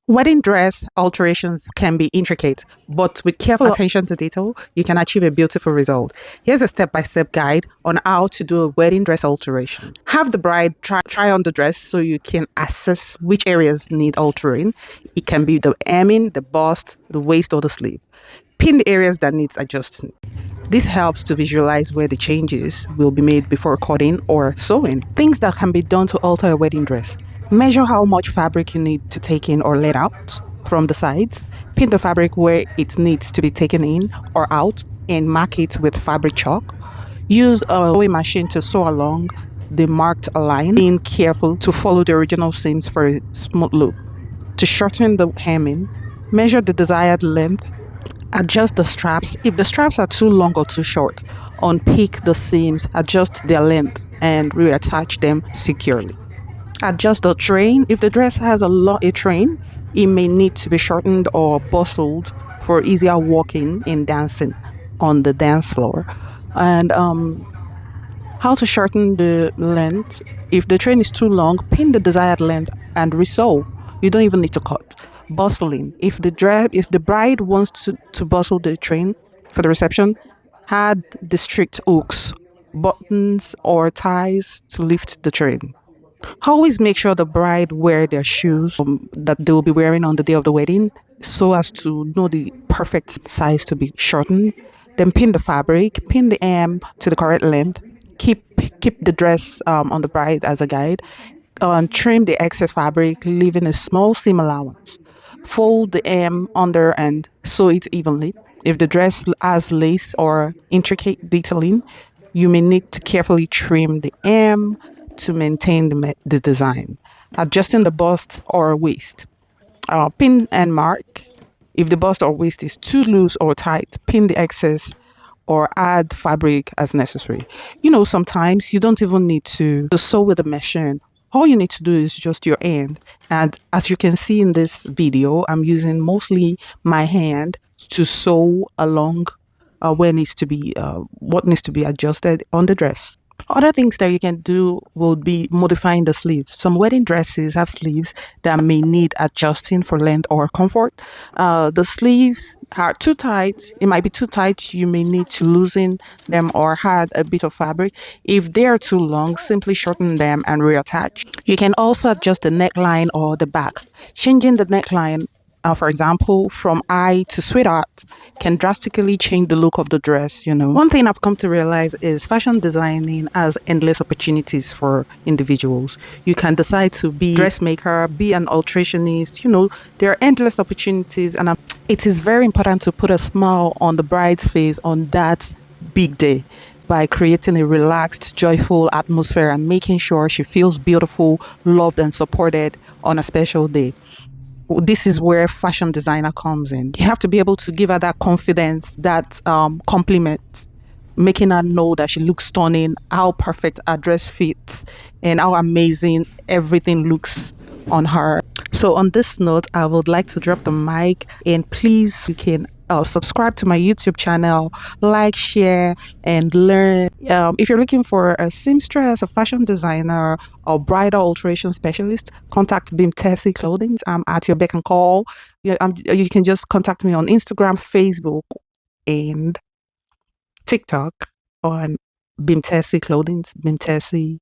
Wedding dress alterations can be intricate, but with careful attention to detail, you can achieve a beautiful result. Here's a step-by-step guide on how to do a wedding dress alteration. Have the bride try on the dress so you can assess which areas need altering. It can be the hemming, the bust, the waist, or the sleeve. Pin the areas that needs adjusting. This helps to visualize where the changes will be made before cutting or sewing. Things that can be done to alter a wedding dress. Measure how much fabric you need to take in or let out from the sides. Pin the fabric where it needs to be taken in or out and mark it with fabric chalk. Use a sewing machine to sew along the marked line, being careful to follow the original seams for a smooth look. To shorten the hemming, measure the desired length. Adjust the straps. If the straps are too long or too short, unpick the seams, adjust their length, and reattach them securely. Adjust the train. If the dress has a train, it may need to be shortened or bustled for easier walking and dancing on the dance floor. And how to shorten the length. If the train is too long, pin the desired length and resew. You don't even need to cut. Bustling. If the bride wants to bustle the train for the reception, add the strict hooks, buttons, or ties to lift the train. Always make sure the bride wear their shoes that they will be wearing on the day of the wedding so as to know the perfect size to be shortened. Then pin the fabric, pin the hem to the correct length. Keep the dress on the bride as a guide. Trim the excess fabric, leaving a small seam allowance. Fold the hem under and sew it evenly. If the dress has lace or intricate detailing, you may need to carefully trim the hem to maintain the design. Adjusting the bust or waist. Pin and mark. If the bust or waist is too loose or tight, pin the excess or add fabric as necessary. Sometimes you don't even need to sew with a machine. All you need to do is just your hand. And as you can see in this video, I'm using mostly my hand to sew along what needs to be adjusted on the dress. Other things that you can do will be modifying the sleeves. Some wedding dresses have sleeves that may need adjusting for length or comfort. The sleeves are too tight. It might be too tight. You may need to loosen them or add a bit of fabric. If they are too long, simply shorten them and reattach. You can also adjust the neckline or the back. Changing the neckline, for example, from eye to sweetheart, can drastically change the look of the dress. One thing I've come to realize is fashion designing has endless opportunities for individuals. You can decide to be a dressmaker, be an alterationist. There are endless opportunities, and it is very important to put a smile on the bride's face on that big day by creating a relaxed, joyful atmosphere and making sure she feels beautiful, loved, and supported on a special day. This is where fashion designer comes in. You have to be able to give her that confidence, that compliment, making her know that she looks stunning, how perfect her dress fits, and how amazing everything looks on her. So on this note, I would like to drop the mic, and please, you can subscribe to my YouTube channel, like, share, and learn. If you're looking for a seamstress, a fashion designer, or bridal alteration specialist, contact Bimtessy Clothing. I'm at your beck and call. You can just contact me on Instagram, Facebook, and TikTok on Bimtessy Clothing, Bimtessy